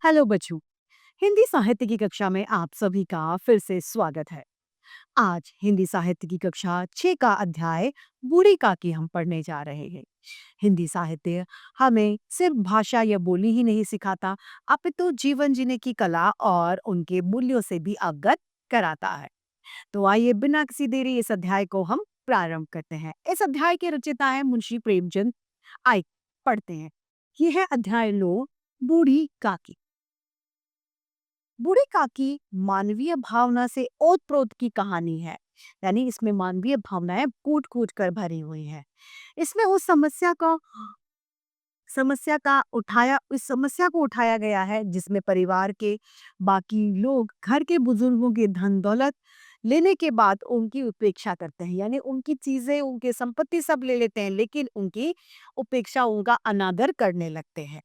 Hello बच्चों। हिंदी साहित्य की कक्षा में आप सभी का फिर से स्वागत है। आज हिंदी साहित्य की कक्षा 6 का अध्याय बूढ़ी काकी हम पढ़ने जा रहे हैं। हिंदी साहित्य हमें सिर्फ भाषा या बोली ही नहीं सिखाता, अपितु जीवन जीने की कला और उनके मूल्यों से भी अवगत कराता है। तो आइए बिना किसी देरी इस अध्याय को हम प्रारंभ करते हैं। इस अध्याय के रचयिता है मुंशी प्रेमचंद। आइए पढ़ते हैं। यह है अध्याय लो, बूढ़ी काकी। बूढ़ी काकी मानवीय भावना से ओत-प्रोत की कहानी है। यानी इसमें मानवीय भावनाएं कूट-कूट कर भरी हुई हैं। इसमें उस समस्या को उठाया गया है जिसमें परिवार के बाकी लोग घर के बुजुर्गों की धन दौलत लेने के बाद उनकी उपेक्षा करते हैं। यानी उनकी चीजें, उनकी संपत्ति सब ले लेते हैं, लेकिन उनकी उपेक्षा, उनका अनादर करने लगते हैं।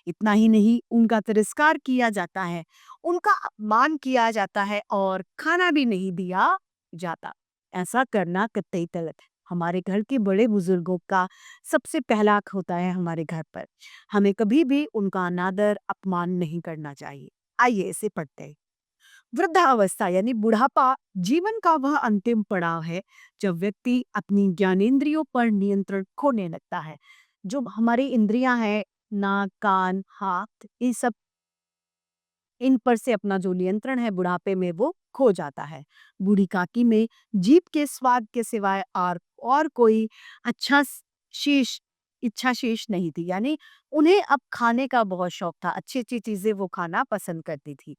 इतना ही नहीं, उनका तिरस्कार किया जाता है, उनका अपमान किया जाता है और खाना भी नहीं दिया जाता। ऐसा करना कतई गलत है। हमारे घर के बड़े बुजुर्गों का सबसे पहला हक होता है हमारे घर पर। हमें कभी भी उनका अनादर, अपमान नहीं करना चाहिए। आइए इसे पढ़ते हैं। वृद्धावस्था यानी बुढ़ापा जीवन का वह अंतिम पड़ाव है जब व्यक्ति अपनी ज्ञानेंद्रियों पर नियंत्रण खोने लगता है। जो हमारी इंद्रियां हैं, नाक, कान, हाथ, ये सब, इन पर से अपना जो नियंत्रण है बुढ़ापे में वो खो जाता है। बूढ़ी काकी में जीभ के स्वाद के सिवाय और कोई अच्छा शेष इच्छा शेष नहीं थी। यानी उन्हें अब खाने का बहुत शौक था, अच्छी अच्छी चीजें वो खाना पसंद करती थी।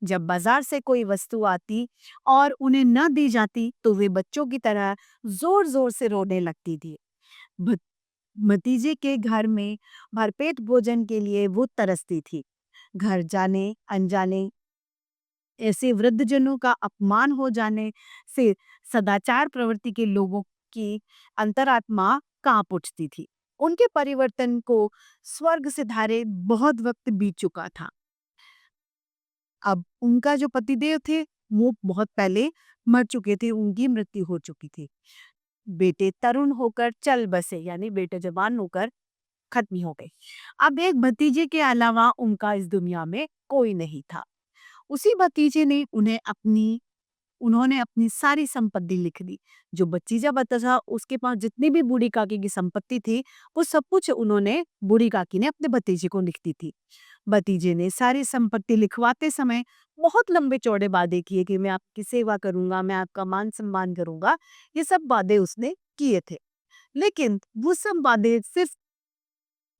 जब बाजार से कोई वस्तु आती और उन्हें न दी जाती तो वे बच्चों की तरह जोर जोर से रोने लगती थी। भ- भतीजे के घर में भरपेट भोजन के लिए वो तरसती थी। घर जाने अनजाने ऐसे वृद्धजनों का अपमान हो जाने से सदाचार प्रवृत्ति के लोगों की अंतरात्मा कांप उठती थी। उनके परिवर्तन को स्वर्ग से धारे बहुत वक्त बीत चुका था। अब उनका जो पतिदेव थे वो बहुत पहले मर चुके थे, उनकी मृत्यु हो चुकी थी। बेटे तरुण होकर चल बसे, यानी बेटे जवान होकर खत्म हो गए। अब एक भतीजे के अलावा उनका इस दुनिया में कोई नहीं था। उसी भतीजे ने उन्होंने अपनी सारी संपत्ति लिख दी। जो भतीजा बता था उसके पास जितनी भी बूढ़ी काकी की संपत्ति थी, वो सब कुछ उन्होंने बूढ़ी काकी ने अपने भतीजे को लिख दी थी। भतीजे ने सारी संपत्ति लिखवाते समय बहुत लंबे चौड़े वादे किए कि मैं आपकी सेवा करूंगा, मैं आपका मान सम्मान करूंगा। ये सब वादे उसने किए थे, लेकिन वो सब वादे सिर्फ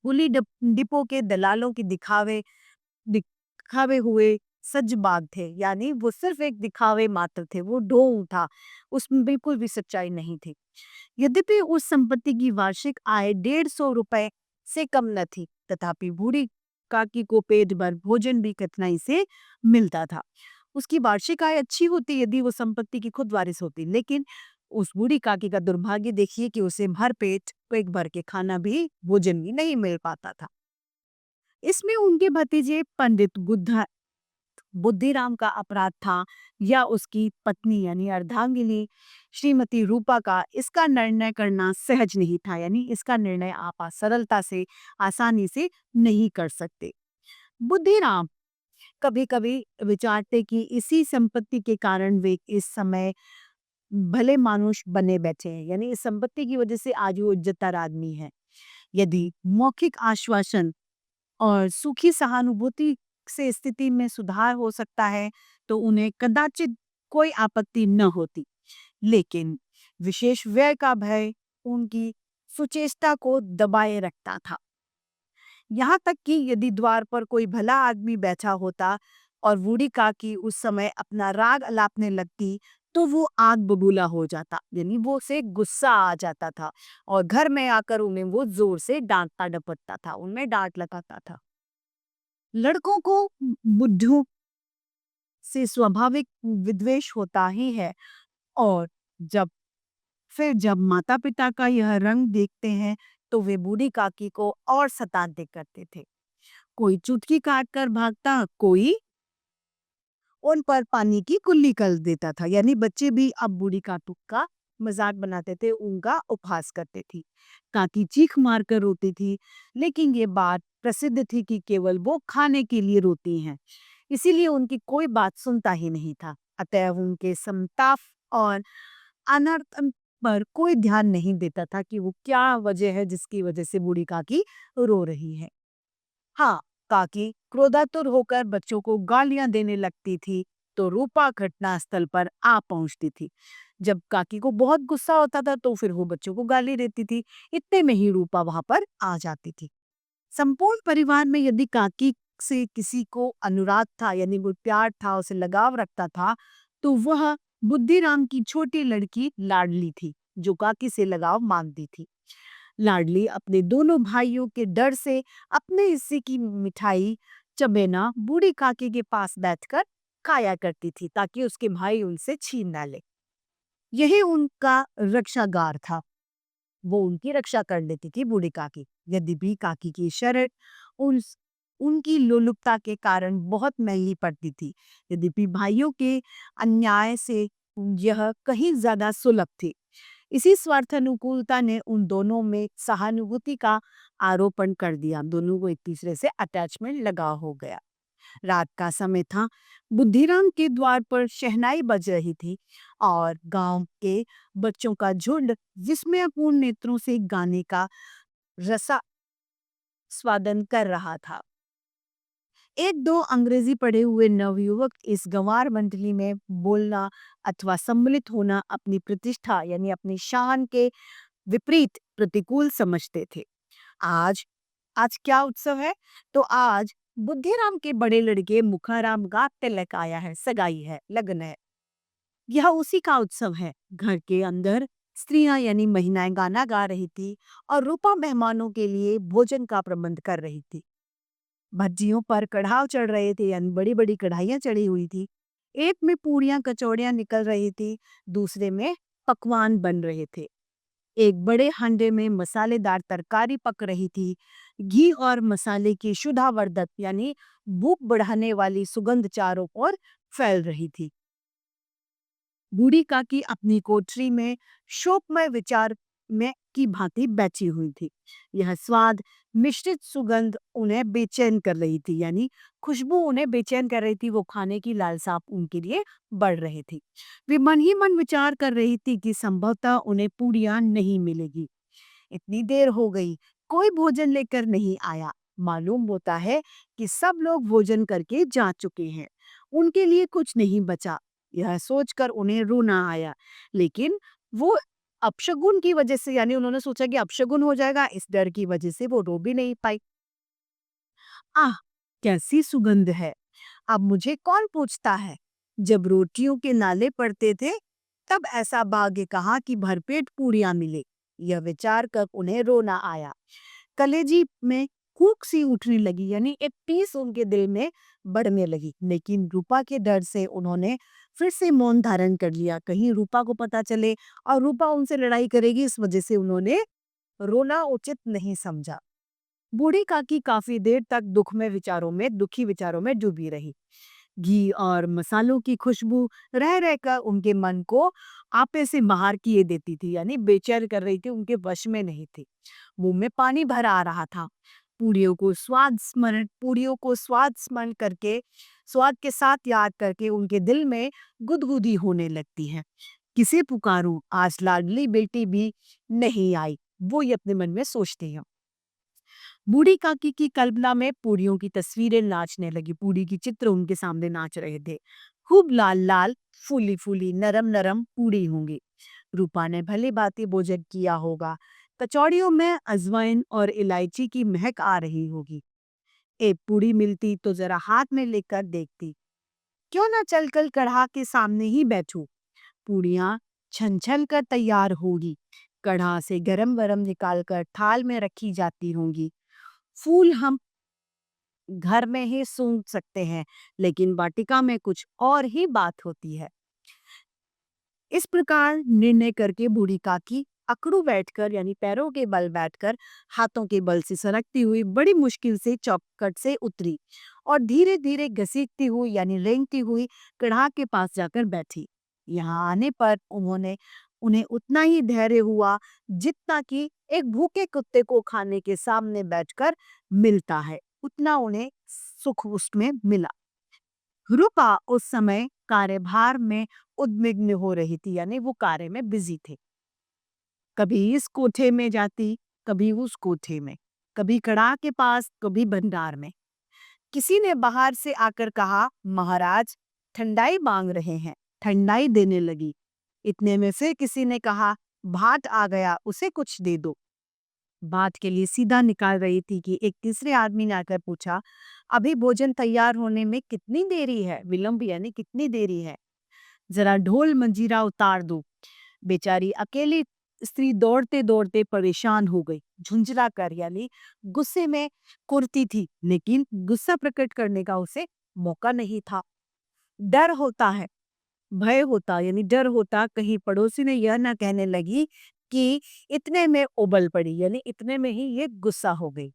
कुली डिपो के दलालों की दिखावे हुए सज बाग थे। यानी वो सिर्फ एक दिखावे मात्र थे, वो ढोंग था, उसमें बिल्कुल भी सच्चाई नहीं थी। यद्यपि उस संपत्ति की वार्षिक आय 150 रुपए से कम न थी, तथापि बूढ़ी काकी को पेट भर भोजन भी कठिनाई से मिलता था। उसकी वार्षिक आय अच्छी होती यदि वो संपत्ति की खुद वारिस होती, लेकिन उस बूढ़ी काकी का दुर्भाग्य देखिए कि उसे भर पेट भर के खाना भी, भोजन भी नहीं मिल पाता था। इसमें उनके भतीजे पंडित बुद्धिराम का अपराध था या उसकी पत्नी यानी अर्धांगिनी श्रीमती रूपा का, इसका निर्णय करना सहज नहीं था। यानी इसका निर्णय आप सरलता से, आसानी से नहीं कर सकते। बुद्धिराम कभी कभी विचारते कि इसी संपत्ति के कारण वे इस समय भले मानुष बने बैठे हैं। यानी इस संपत्ति की वजह से आज वो इज्जतदार आदमी है। यदि मौखिक आश्वासन और सूखी सहानुभूति से स्थिति में सुधार हो सकता है तो उन्हें कदाचित कोई आपत्ति न होती, लेकिन विशेष व्यय का भय उनकी सुचेष्टा को दबाए रखता था। यहाँ तक कि यदि द्वार पर कोई भला आदमी बैठा होता और बूढ़ी काकी उस समय अपना राग अलापने लगती तो वो आग बबूला हो जाता। यानी वो से गुस्सा आ जाता था और घर में आकर उन्हें वो जोर से डांटता डपटता था, उनमें डांट लगाता था। लड़कों को बुद्धू से स्वाभाविक विद्वेष होता ही है, और जब जब माता पिता का यह रंग देखते हैं तो वे बूढ़ी काकी को और सताते करते थे। कोई चुटकी काट कर भागता, कोई उन पर पानी की कुल्ली कर देता था। यानी बच्चे भी अब बूढ़ी काकी का मजाक बनाते थे, उनका उपहास करते थी। काकी चीख मार कर रोती थी, लेकिन ये बात प्रसिद्ध थी कि केवल वो खाने के लिए रोती हैं, इसीलिए उनकी कोई बात सुनता ही नहीं था। अतएव उनके संताप और अनर्थन पर कोई ध्यान नहीं देता था कि वो क्या वजह है जिसकी वजह से बूढ़ी काकी रो रही है। हाँ, काकी क्रोधातुर होकर बच्चों को गालियां देने लगती थी, तो रूपा घटनास्थल पर आ पहुंचती थी। जब काकी को बहुत गुस्सा होता था तो फिर वो बच्चों को गाली देती थी। इतने में ही रूपा वहां पर आ जाती थी। संपूर्ण परिवार में यदि काकी से किसी को अनुराग था, यानी वो प्यार था, उसे लगाव रखता था, तो वह बुद्धिराम की छोटी लड़की लाडली थी, जो काकी से लगाव मानती थी। लाडली अपने दोनों भाइयों के डर से अपने हिस्से की मिठाई चबेना बूढ़ी काकी के पास बैठकर खाया करती थी, ताकि उसके भाई उनसे छीन ना ले। यही उनका रक्षागार था। वो उनकी रक्षा कर लेती थी बूढ़ी काकी। यद्यपि काकी की शरण उन उनकी लोलुपता के कारण बहुत महंगी पड़ती थी। यद्यपि भाइयों के अन्याय से यह कहीं ज्यादा सुलभ थी। इसी स्वार्थानुकूलता ने उन दोनों में सहानुभूति का आरोपण कर दिया। दोनों को एक दूसरे से अटैचमेंट लगा हो गया। रात का समय था। बुद्धिराम के द्वार पर शहनाई बज रही थी और गांव के बच्चों का झुंड विस्मयपूर्ण नेत्रों से गाने का रसा स्वादन कर रहा था। एक दो अंग्रेजी पढ़े हुए नवयुवक इस गंवार मंडली में बोलना अथवा सम्मिलित होना अपनी प्रतिष्ठा यानी अपनी शान के विपरीत प्रतिकूल समझते थे। आज आज क्या उत्सव है? तो आज बुद्धिराम के बड़े लड़के मुखाराम का तिलक आया है, सगाई है, लगन है। यह उसी का उत्सव है। घर के अंदर स्त्रियां यानी महिलाएं गाना गा रही थी और रूपा मेहमानों के लिए भोजन का प्रबंध कर रही थी। भज्जियों पर कढ़ाव चढ़ रहे थे, यानी बड़ी बड़ी कढ़ाइयां चढ़ी हुई थी। एक में पूड़ियां कचौड़ियां निकल रही थी, दूसरे में पकवान बन रहे थे। एक बड़े हांडे में मसालेदार तरकारी पक रही थी। घी और मसाले की शुद्धावर्धक यानी भूख बढ़ाने वाली सुगंध चारों ओर फैल रही थी। बूढ़ी काकी अपनी कोठरी में शोकमय विचार में की भांति बैठी हुई थी। यह स्वाद मिश्रित सुगंध उन्हें बेचैन कर रही थी, यानी खुशबू उन्हें बेचैन कर रही थी। वो खाने की लालसा उनके लिए बढ़ रही थी। वे मन ही मन विचार कर रही थी कि संभवतः उन्हें पूड़ियां नहीं मिलेगी। इतनी देर हो गई, कोई भोजन लेकर नहीं आया। मालूम होता है कि सब लोग भोजन करके जा चुके हैं, उनके लिए कुछ नहीं बचा। यह सोचकर उन्हें रोना आया, लेकिन वो अपशगुन की वजह से, यानी उन्होंने सोचा कि अपशगुन हो जाएगा, इस डर की वजह से वो रो भी नहीं पाई। आह, कैसी सुगंध है! अब मुझे कौन पूछता है? जब रोटियों के नाले पड़ते थे, तब ऐसा भाग्य कहाँ कि भरपेट पूरियां मिले। यह विचार कर उन्हें रोना आया। कलेजी में कूक सी उठने लगी, यानी एक टीस उनके दिल में बढ़ने लगी। लेकिन रूपा के डर से उन्होंने फिर से मौन धारण कर लिया। कहीं रूपा को पता चले और रूपा उनसे लड़ाई करेगी, इस वजह से उन्होंने रोना उचित नहीं समझा। बूढ़ी काकी काफी देर तक दुखी विचारों में डूबी रही। घी और मसालों की खुशबू रह रहकर उनके मन को आपे से बाहर किए देती थी, यानी बेचैन कर रही थी, उनके वश में नहीं थी। मुंह में पानी भर आ रहा था। पूरियों को स्वाद स्मरण करके, स्वाद के साथ याद करके उनके दिल में गुदगुदी होने लगती है। किसे पुकारूं, आज लाडली बेटी भी नहीं आई, वो ये अपने मन में सोचती है। बूढ़ी काकी की कल्पना में पूरियों की तस्वीरें नाचने लगी। पूरी की चित्र उनके सामने नाच रहे थे। खूब लाल लाल, फूली फूली, नरम नरम पूरी होंगी। रूपा ने भली भांति भोजन किया होगा। कचौड़ियों में अजवाइन और इलायची की महक आ रही होगी। एक पूरी मिलती तो जरा हाथ में लेकर देखती। क्यों ना चलकर कढ़ा के सामने ही बैठूं। पूड़ियाँ छन छन कर तैयार होगी। कढ़ा से गरम गरम निकाल कर थाल में रखी जाती होंगी। फूल हम घर में ही सूंघ सकते हैं, लेकिन वाटिका में कुछ और ही बात होती है। इस प्रकार निर्णय करके बूढ़ी काकी अकड़ू बैठकर, यानी पैरों के बल बैठकर, हाथों के बल से सरकती हुई बड़ी मुश्किल से चौखट से उतरी और धीरे धीरे घसीटती हुई, यानी रेंगती हुई कढ़ा के पास जाकर बैठी। यहाँ आने पर उन्होंने उन्हें उतना ही धैर्य हुआ जितना कि एक भूखे कुत्ते को खाने के सामने बैठकर मिलता है, उतना उन्हें सुख उसमें मिला। रूपा उस समय कार्यभार में उद्विग्न हो रही थी, यानी वो कार्य में बिजी थे। कभी इस कोठे में जाती, कभी उस कोठे में, कभी कड़ा के पास, कभी भंडार में। किसी ने बाहर से आकर कहा, महाराज ठंडाई मांग रहे हैं। ठंडाई देने लगी। इतने में फिर किसी ने कहा, भाट आ गया, उसे कुछ दे दो। बात के लिए सीधा निकाल रही थी कि एक तीसरे आदमी ने आकर पूछा, अभी भोजन तैयार होने में कितनी देरी है? विलंब यानी कितनी देरी है? जरा ढोल मंजीरा उतार दो। बेचारी अकेली स्त्री दौड़ते दौड़ते परेशान हो गई। झुंझला कर यानी गुस्से में कुर्ती थी, लेकिन गुस्सा प्रकट करने का उसे मौका नहीं था। डर होता है, भय होता यानी डर होता, कहीं पड़ोसी ने यह ना कहने लगी कि इतने में उबल पड़ी, यानी इतने में ही ये गुस्सा हो गई।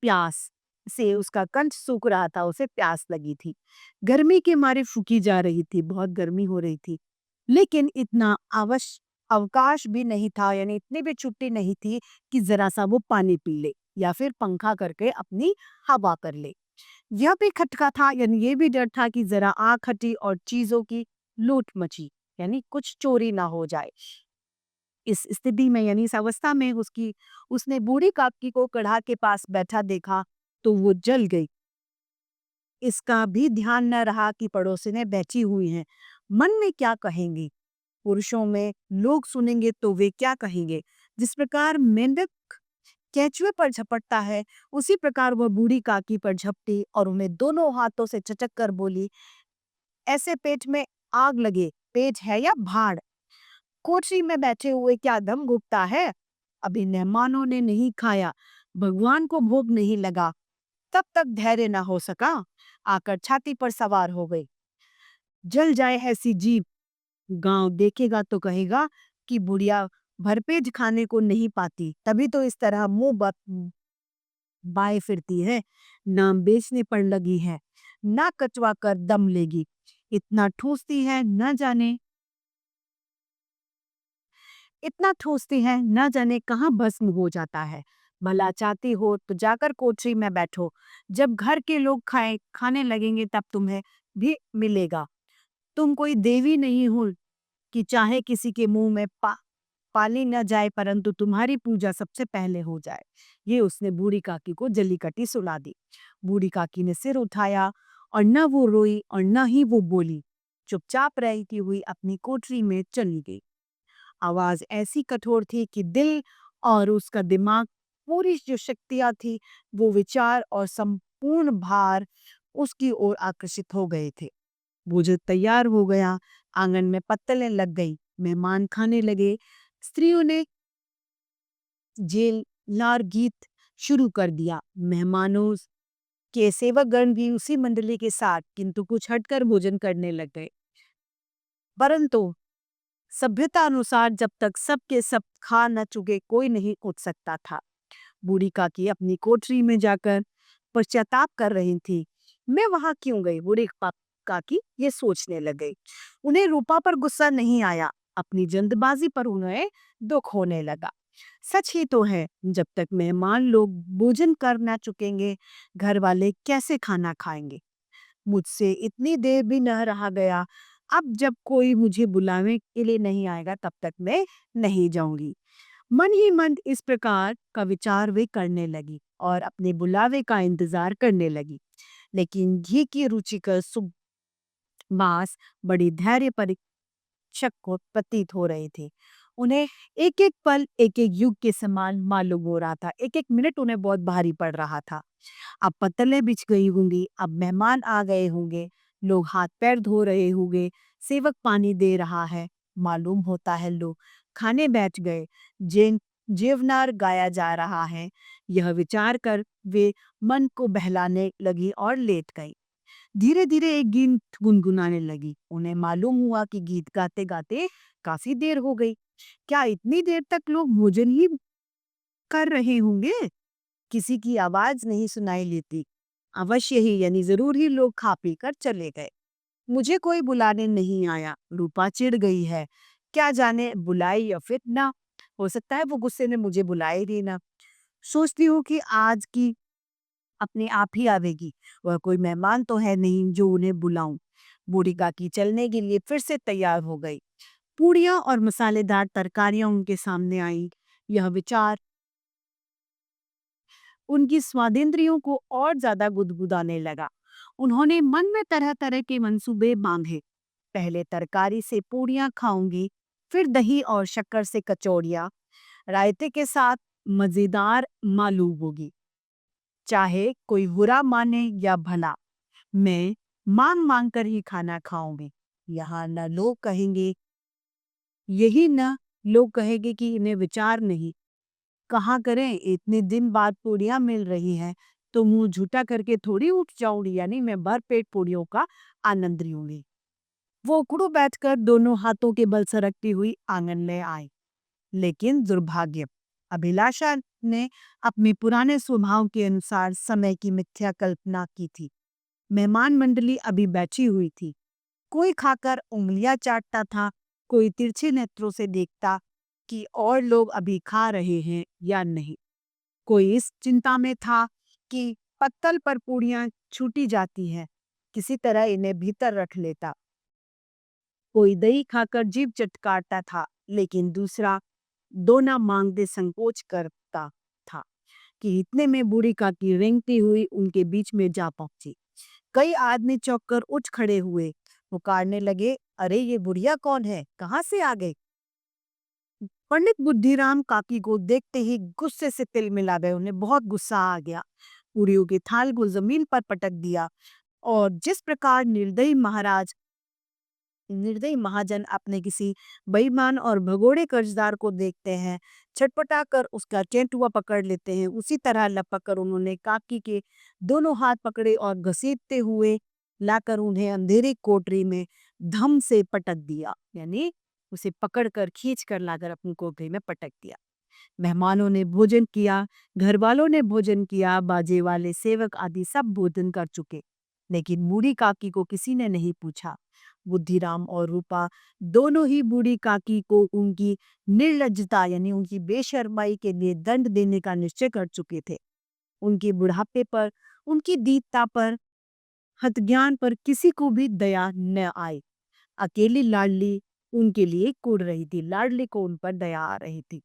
प्यास से उसका कंठ सूख रहा था, उसे प्यास लगी थी। गर्मी के मारे फूकी जा रही थी, बहुत गर्मी हो रही थी। लेकिन इतना अवकाश भी नहीं था, यानी इतनी भी छुट्टी नहीं थी कि जरा सा वो पानी पी ले या फिर पंखा करके अपनी हवा कर ले। यह भी खटका था, यानी ये भी डर था कि जरा आंख हटी और चीजों की लूट मची, यानी कुछ चोरी ना हो जाए। इस स्थिति में यानी इस अवस्था में उसने बूढ़ी काकी को कढ़ा के पास बैठा देखा तो वो जल गई। इसका भी ध्यान न रहा कि पड़ोसिनें बैठी हुई हैं। मन में क्या कहेंगी? पुरुषों में लोग सुनेंगे तो वे क्या कहेंगे? जिस प्रकार मेंढक केंचुए पर झपटता है, उसी प्रकार वह बूढ़ी काकी पर झपटी और उन्हें दोनों हाथों से चचक कर बोली, ऐसे पेट में आग लगे, पेट है या भाड़? कोठरी में बैठे हुए क्या दम घुटता है? अभी मेहमानों ने नहीं खाया, भगवान को भोग नहीं लगा, तब तक धैर्य न हो सका, आकर छाती पर सवार हो गई। जल जाए ऐसी जीभ, गांव देखेगा तो कहेगा कि बुढ़िया भरपेट खाने को नहीं पाती, तभी तो इस तरह बाए फिरती है, नाम बेचने पर लगी है, ना कचवा कर दम लेगी, इतना ठूसती है न जाने कहाँ भस्म हो जाता है। भला चाहती हो तो जाकर कोठरी में बैठो, जब घर के लोग खाने लगेंगे तब तुम्हें भी मिलेगा। तुम कोई देवी नहीं हो कि चाहे किसी के मुंह में पानी न जाए, परंतु तुम्हारी पूजा सबसे पहले हो जाए। ये उसने बूढ़ी काकी को जली कटी सुला दी। बूढ़ी काकी ने सिर उठाया और न वो रोई और न ही वो बोली, चुपचाप रहती हुई अपनी कोठरी में चली गई। आवाज ऐसी कठोर थी कि दिल और उसका दिमाग, पूरी जो शक्तियां थी, वो विचार और संपूर्ण भार उसकी ओर आकर्षित हो गए थे। भोजन तैयार हो गया, आंगन में पत्तलें लग गई, मेहमान खाने लगे। स्त्रियों ने जेलनार गीत शुरू कर दिया। मेहमानों के सेवकगण भी उसी मंडली के साथ किंतु कुछ हटकर भोजन करने लग गए। परंतु सभ्यता अनुसार जब तक सब के सब खा न चुके कोई नहीं उठ सकता था। बूढ़ी काकी अपनी कोठरी में जाकर पश्चाताप कर रही थी। मैं वहां क्यों गई? बूढ़ी काकी ये सोचने लग गई। उन्हें रूपा पर गुस्सा नहीं आया, अपनी जल्दबाजी पर उन्हें दुख होने लगा। सच ही तो है, जब तक मेहमान लोग भोजन कर ना चुकेंगे, घर वाले कैसे खाना खाएंगे? मुझसे इतनी देर भी न रहा गया। अब जब कोई मुझे बुलाने के लिए नहीं आएगा तब तक मैं नहीं जाऊंगी। मन ही मन इस प्रकार का विचार वे करने लगी और अपने बुलावे का इंतजार करने लगी। लेकिन घी की रुचिकर सुबास बड़ी धैर्य परीक्षक को प्रतीत हो रही थी। उन्हें एक एक पल एक एक युग के समान मालूम हो रहा था। एक एक मिनट उन्हें बहुत भारी पड़ रहा था। अब पत्तलें बिछ गई होंगी, अब मेहमान आ गए होंगे, लोग हाथ पैर धो रहे होंगे, सेवक पानी दे रहा है, मालूम होता है लोग खाने बैठ गए, जेवनार गाया जा रहा है। यह विचार कर वे मन को बहलाने लगी और लेट गई। धीरे धीरे एक गीत गुनगुनाने लगी। उन्हें मालूम हुआ कि गीत गाते गाते काफी देर हो गई। क्या इतनी देर तक लोग भोजन ही कर रहे होंगे? किसी की आवाज नहीं सुनाई लेती। अवश्य ही यानी जरूर ही लोग खा पी कर चले गए। मुझे कोई बुलाने नहीं आया। रूपा चिढ़ गई है। क्या जाने बुलाए या फिर ना, हो सकता है वो गुस्से में मुझे बुलाए ही ना। सोचती हूँ कि आज की अपने आप ही आवेगी, वह कोई मेहमान तो है नहीं जो उन्हें बुलाऊं। बूढ़ी काकी चलने के लिए फिर से तैयार हो गई। पूड़ियाँ और मसालेदार तरकारियां उनके सामने आई। यह विचार उनकी स्वादेंद्रियों को और ज्यादा गुदगुदाने लगा। उन्होंने मन में तरह तरह के मंसूबे बांधे। पहले तरकारी से पूड़ियाँ खाऊंगी, फिर दही और शक्कर से कचौड़ियाँ, रायते के साथ मजेदार मालूम होगी। चाहे कोई बुरा माने या भला, मैं मांग मांग कर ही खाना खाऊंगी। यहाँ न लोग कहेंगे, यही न लोग कहेंगे कि इन्हें विचार नहीं। कहाँ करें, इतने दिन बाद पूड़ियाँ मिल रही हैं तो मुंह झूठा करके थोड़ी उठ जाऊंगी, यानी मैं भर पेट पूड़ियों का आनंद लूंगी। वो उकड़ू बैठकर दोनों हाथों के बल सरकती हुई आंगन में आई। लेकिन दुर्भाग्य, अभिलाषा ने अपने पुराने स्वभाव के अनुसार समय की मिथ्या कल्पना की थी। मेहमान मंडली अभी बैठी हुई थी। कोई खाकर उंगलियां चाटता था, कोई तिरछे नेत्रों से देखता कि और लोग अभी खा रहे हैं या नहीं। कोई इस चिंता में था कि पत्तल पर पूड़ियां छूटी जाती हैं, किसी तरह इन्हें भीतर रख लेता। कोई दही खाकर जीभ चटकारता था, लेकिन दूसरा दोना मांगते संकोच करता था कि इतने में बूढ़ी काकी रेंगती हुई उनके बीच में जा पहुंची। कई आदमी चौंक कर उठ खड़े हुए, पुकारने लगे, अरे ये बुढ़िया कौन है, कहाँ से आ गई? पंडित बुद्धिराम काकी को देखते ही गुस्से से तिल मिला गए। उन्हें बहुत गुस्सा आ गया। पूरियों के थाल को जमीन पर पटक दिया और जिस प्रकार निर्दयी महाजन अपने किसी बेईमान और भगोड़े कर्जदार को देखते हैं, छटपटा कर उसका चेंटुआ पकड़ लेते हैं, उसी तरह लपक कर उन्होंने काकी के दोनों हाथ पकड़े और घसीटते हुए लाकर उन्हें अंधेरी कोठरी में धम से पटक दिया, यानी उसे पकड़कर खींच कर लाकर अपनी कोठरी में पटक दिया। मेहमानों ने भोजन किया, घर वालों ने भोजन किया, बाजे वाले सेवक आदि सब भोजन कर चुके, लेकिन बूढ़ी काकी को किसी ने नहीं पूछा। बुद्धिराम और रूपा दोनों ही बूढ़ी काकी को उनकी निर्लज्जता यानी उनकी बेशर्माई के लिए दंड देने का निश्चय कर चुके थे। उनके बुढ़ापे पर, उनकी दीनता पर, हतज्ञान पर किसी को भी दया न आई। अकेली लाडली उनके लिए कुढ़ रही थी, लाडली को उन पर दया आ रही थी।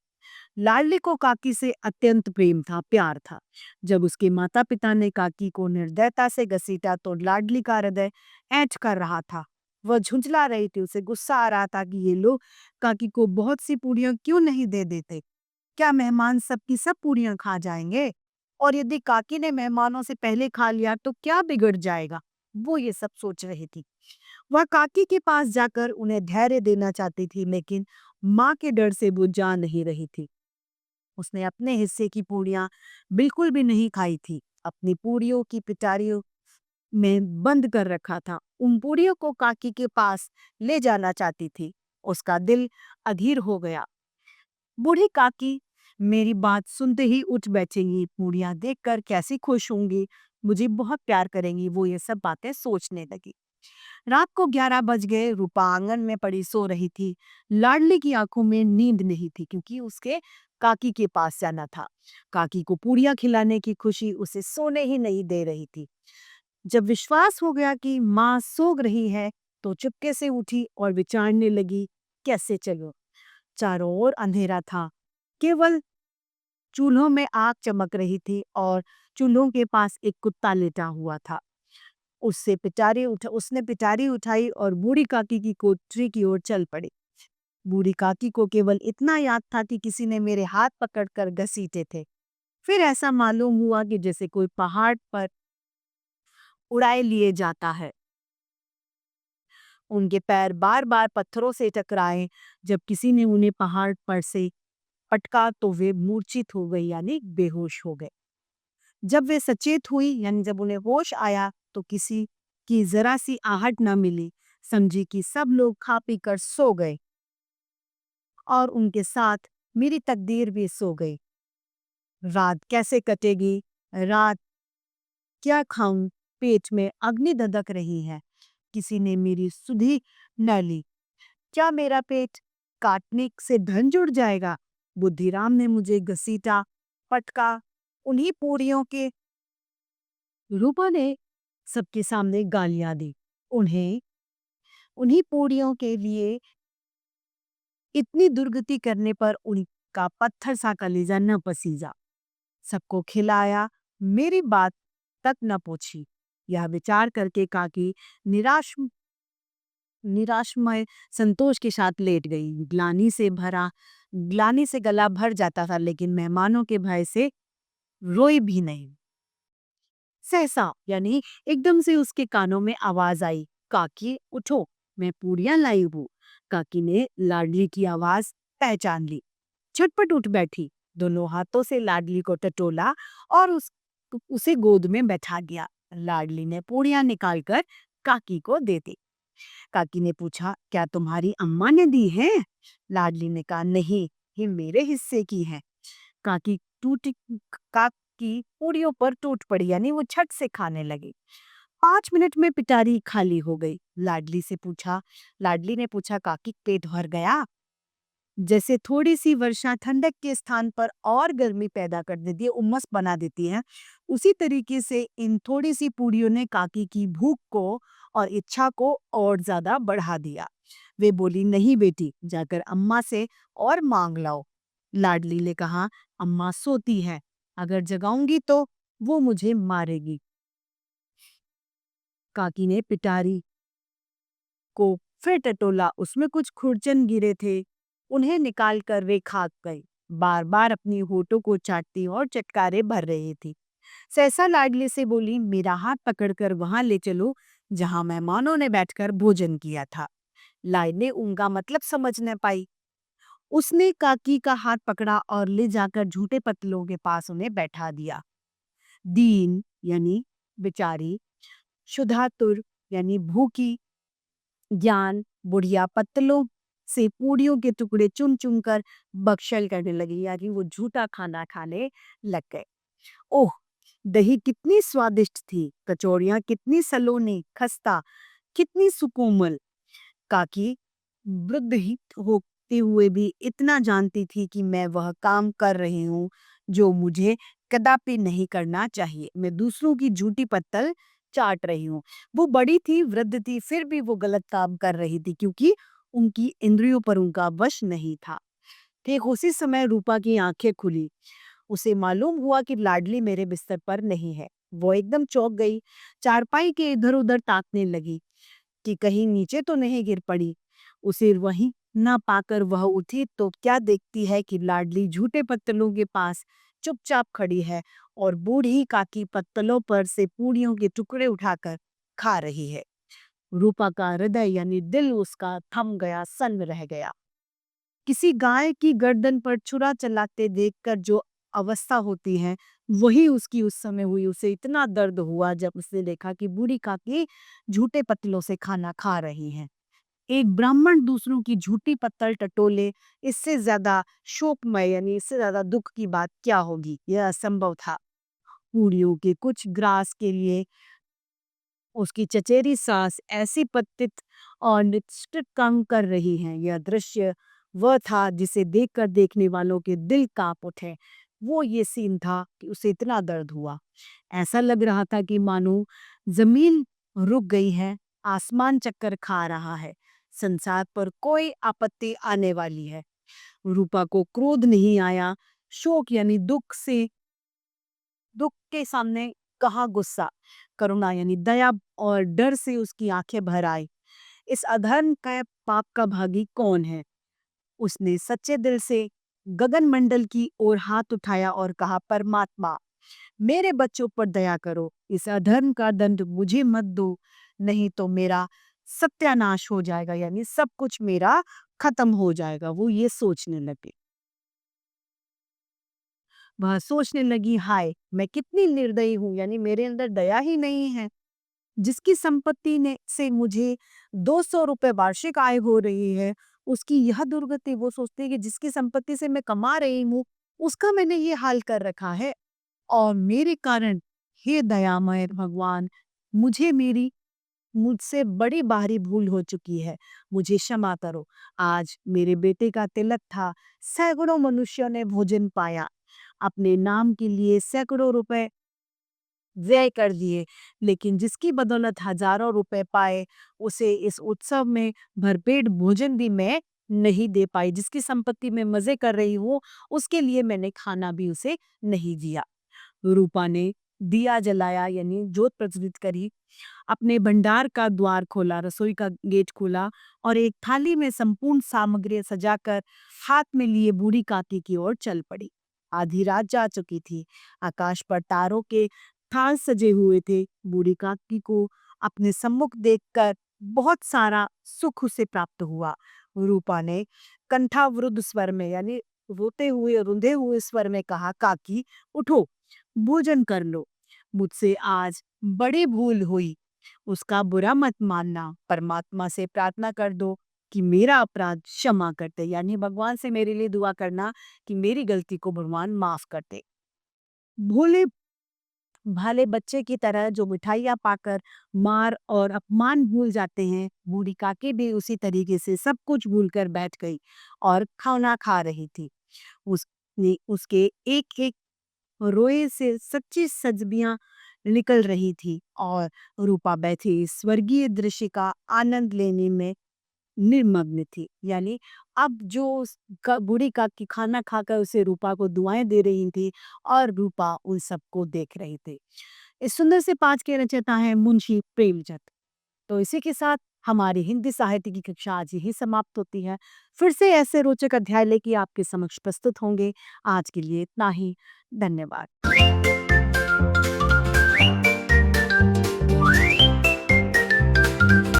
लाडली को काकी से अत्यंत प्रेम था, प्यार था। जब उसके माता पिता ने काकी को निर्दयता से घसीटा तो लाडली का हृदय ऐंठ कर रहा था। वह झुंझला रही थी, उसे गुस्सा आ रहा था कि ये लोग काकी को बहुत सी पूड़ियां क्यों नहीं दे देते। क्या मेहमान सबकी सब पूड़ियां खा जाएंगे? और यदि काकी ने मेहमानों से पहले खा लिया तो क्या बिगड़ जाएगा? वो ये सब सोच रही थी। वह काकी के पास जाकर उन्हें धैर्य देना चाहती थी, लेकिन माँ के डर से वो जा नहीं रही थी। उसने अपने हिस्से की पूड़ियां बिल्कुल भी नहीं खाई थी, अपनी पूड़ियों की पिटारियों में बंद कर रखा था। उन पूड़ियों को काकी के पास ले जाना चाहती थी। उसका दिल अधीर हो गया। बूढ़ी काकी मेरी बात सुनते ही उठ बैठेंगी, पूड़ियां देखकर कैसी खुश होंगी, मुझे बहुत प्यार करेंगी, वो ये सब बातें सोचने लगी। रात को 11 बज गए। रूपा आंगन में पड़ी सो रही थी। लाडली की आंखों में नींद नहीं थी, क्योंकि उसके काकी के पास जाना था। काकी को पूड़ियां खिलाने की खुशी उसे सोने ही नहीं दे रही थी। जब विश्वास हो गया कि माँ सो रही है, तो चुपके से उठी और विचारने लगी, कैसे चलो। चारों ओर अंधेरा था, केवल चूल्हों में आग चमक रही थी और चूल्हों के पास एक कुत्ता लेटा हुआ था। उसने पिटारी उठाई और बूढ़ी काकी की कोठरी की ओर चल पड़ी। बूढ़ी काकी को केवल इतना याद था कि किसी ने मेरे हाथ पकड़कर घसीटे थे। फिर ऐसा मालूम हुआ कि जैसे कोई पहाड़ पर उड़ाए लिए जाता है। उनके पैर बार बार पत्थरों से टकराए। जब किसी ने उन्हें पहाड़ पर से पटका तो वे मूर्छित हो गए, यानी बेहोश हो गए। जब वे सचेत हुई, यानी जब उन्हें होश आया, तो किसी की जरा सी आहट न मिली। समझी कि सब लोग खा पी कर सो गए और उनके साथ मेरी तकदीर भी सो गई। रात कैसे कटेगी, रात क्या खाऊं, पेट में अग्नि दधक रही है। किसी ने मेरी सुधि न ली। क्या मेरा पेट काटने से धन जुड़ जाएगा। बुद्धिराम ने मुझे घसीटा, पटका, उन्हीं पूरियों के रूपा ने सबके सामने गालियां दी। उन्हें उन्हीं पूरियों के लिए इतनी दुर्गति करने पर उनका पत्थर सा कलेजा न पसीजा। सबको खिलाया, मेरी बात तक न पूछी। यह विचार करके काकी निराश निराशमय संतोष के साथ लेट गई। ग्लानि से गला भर जाता था, लेकिन मेहमानों के भय से रोई भी नहीं। सहसा यानी एकदम से उसके कानों में आवाज आई, काकी उठो, मैं पूरियां लाई हूँ। काकी ने लाडली की आवाज पहचान ली, झटपट उठ बैठी, दोनों हाथों से लाडली को टटोला और उसे गोद में बैठा दिया। लाडली ने पूरियां निकालकर काकी को दे दी। काकी ने पूछा, क्या तुम्हारी अम्मा ने दी हैं? लाडली ने कहा, नहीं, ये मेरे हिस्से की है। काकी टूटी काकी पूरियों पर टूट पड़ी, यानी वो झट से खाने लगी। 5 मिनट में पिटारी खाली हो गई। लाडली ने पूछा, काकी पेट भर गया? जैसे थोड़ी सी वर्षा ठंडक के स्थान पर और गर्मी पैदा कर देती है, उमस बना देती है, उसी तरीके से इन थोड़ी सी पूरियों ने काकी की भूख को और इच्छा को और ज्यादा बढ़ा दिया। वे बोली, नहीं बेटी, जाकर अम्मा से और मांग लाओ। लाडली ने कहा, अम्मा सोती है, अगर जगाऊंगी तो वो मुझे मारेगी। काकी ने पिटारी को फिर टटोला, उसमें कुछ खुरचन गिरे थे, उन्हें निकालकर वे खा गई। बार बार अपनी होठों को चाटती और चटकारे भर रही थी। सहसा लाडली से बोली, मेरा हाथ पकड़कर वहां ले चलो जहां मेहमानों ने बैठकर भोजन किया था। लाडली उनका मतलब समझ न पाई। उसने काकी का हाथ पकड़ा और ले जाकर झूठे पतलों के पास उन्हें बैठा दिया। दीन यानी बेचारी, शुद्धातुर यानी भूखी, ज्ञान बुढ़िया पत्तलों से पूड़ियों के टुकड़े चुन चुन कर बक्शल करने लगी, यानी वो झूठा खाना खाने लग गए। ओह, दही कितनी स्वादिष्ट थी, कचौड़ियां कितनी सलोनी, खस्ता कितनी सुकोमल। काकी वृद्ध ही होते हुए भी इतना जानती थी कि मैं वह काम कर रही हूँ जो मुझे कदापि नहीं करना चाहिए। मैं दूसरों की झूठी पत्तल चाट रही हूँ। वो बड़ी थी, वृद्ध थी, फिर भी वो गलत काम कर रही थी, क्योंकि उनकी इंद्रियों पर उनका वश नहीं था। ठीक उसी समय रूपा की आंखें खुली। उसे मालूम हुआ कि लाडली मेरे बिस्तर पर नहीं है। वो एकदम चौंक गई, चारपाई के इधर उधर ताकने लगी कि कहीं नीचे तो नहीं गिर पड़ी। उसे वहीं न पाकर वह उठी तो क्या देखती है कि लाडली झूठे पत्तलों के पास चुपचाप खड़ी है और बूढ़ी काकी पत्तलों पर से पूड़ियों के टुकड़े उठाकर खा रही है। रूपा का हृदय यानी दिल उसका थम गया, सन्न रह गया। किसी गाय की गर्दन पर छुरा चलाते देखकर जो अवस्था होती है, वही उसकी उस समय हुई। उसे इतना दर्द हुआ जब उसने देखा कि बूढ़ी काकी झूठे पत्तलों से खाना खा रही हैं। एक ब्राह्मण दूसरों की झूठी पत्तल टटोले, इससे ज्यादा शोकमय यानी इससे ज्यादा दुख की बात क्या होगी? यह असंभव था। पूरियों के कुछ ग्रास के लिए उसकी चचेरी सास ऐसी पतित और निष्ठुर काम कर रही हैं। यह दृश्य वह था जिसे देखकर देखने वालों के दिल कांप उठे। वो ये सीन था कि उसे इतना दर्द हुआ, ऐसा लग रहा था कि मानो जमीन रुक गई है, आसमान चक्कर खा रहा है, संसार पर कोई आपत्ति आने वाली है। रूपा को क्रोध नहीं आया, शोक यानी दुख के सामने कहा गुस्सा, करुणा यानी दया और डर से उसकी आंखें भर आई। इस अधर्म का पाप का भागी कौन है? उसने सच्चे दिल से गगन मंडल की ओर हाथ उठाया और कहा, परमात्मा, मेरे बच्चों पर दया करो, इस अधर्म का दंड मुझे मत दो, नहीं तो मेरा सत्यानाश हो जाएगा, यानी सब कुछ मेरा खत्म हो जाएगा। वो ये सोचने लगे। वह सोचने लगी, हाय, मैं कितनी निर्दयी हूँ, यानी मेरे अंदर दया ही नहीं है। जिसकी संपत्ति ने से मुझे 200 रुपए वार्षिक आय हो रही है, उसकी यह दुर्गति। वो सोचती है कि जिसकी संपत्ति से मैं कमा रही हूँ, उसका मैंने ये हाल कर रखा है, और मेरे कारण, हे दयामय भगवान, मुझे मेरी मुझसे बड़ी भारी भूल हो चुकी है, मुझे क्षमा करो। आज मेरे बेटे का तिलक था, सैकड़ों मनुष्यों ने भोजन पाया, अपने नाम के लिए सैकड़ों रुपए व्यय कर दिए, लेकिन जिसकी बदौलत हजारों रुपए पाए, उसे इस उत्सव में भरपेट भोजन भी मैं नहीं दे पाई। जिसकी संपत्ति में मज़े कर रही हूँ, उसके लिए मैंने खाना भी उसे नहीं दिया। रूपा ने दिया जलाया यानी जोत प्रज्वलित करी, अपने भंडार का द्वार खोला, रसोई का गेट खोला और एक थाली में संपूर्ण सामग्री सजाकर हाथ में लिए बूढ़ी काकी की ओर चल पड़ी। आधी रात जा चुकी थी, आकाश पर तारों के थान सजे हुए थे। बूढ़ी काकी को अपने सम्मुख देखकर बहुत सारा सुख उसे प्राप्त हुआ। रूपा ने कंठावरुद्ध स्वर में यानी रोते हुए रुंधे हुए स्वर में कहा, काकी उठो, भोजन कर लो, मुझसे आज बड़ी भूल हुई, उसका बुरा मत मानना, परमात्मा से प्रार्थना कर दो कि मेरा अपराध क्षमा कर दे, यानी भगवान से मेरे लिए दुआ करना कि मेरी गलती को भगवान माफ कर दे। भोले भाले बच्चे की तरह जो मिठाइयाँ पाकर मार और अपमान भूल जाते हैं, बूढ़ी काकी भी उसी तरीके से सब कुछ भूलकर बैठ गई और खाना खा रही थी। उसने उसके एक-एक रोए से सच्ची सजबियां निकल रही थी और रूपा बैठी स्वर्गीय दृश्य का आनंद लेने में निर्मग्न थी। यानी अब जो बूढ़ी काकी खाना खाकर उसे रूपा को दुआएं दे रही थी और रूपा उन सबको देख रही थी। इस सुंदर से पाठ के रचयिता हैं मुंशी प्रेमचंद। तो इसी के साथ हमारी हिंदी साहित्य की कक्षा आज यही समाप्त होती है। फिर से ऐसे रोचक अध्याय लेके आपके समक्ष प्रस्तुत होंगे। आज के लिए इतना ही। धन्यवाद।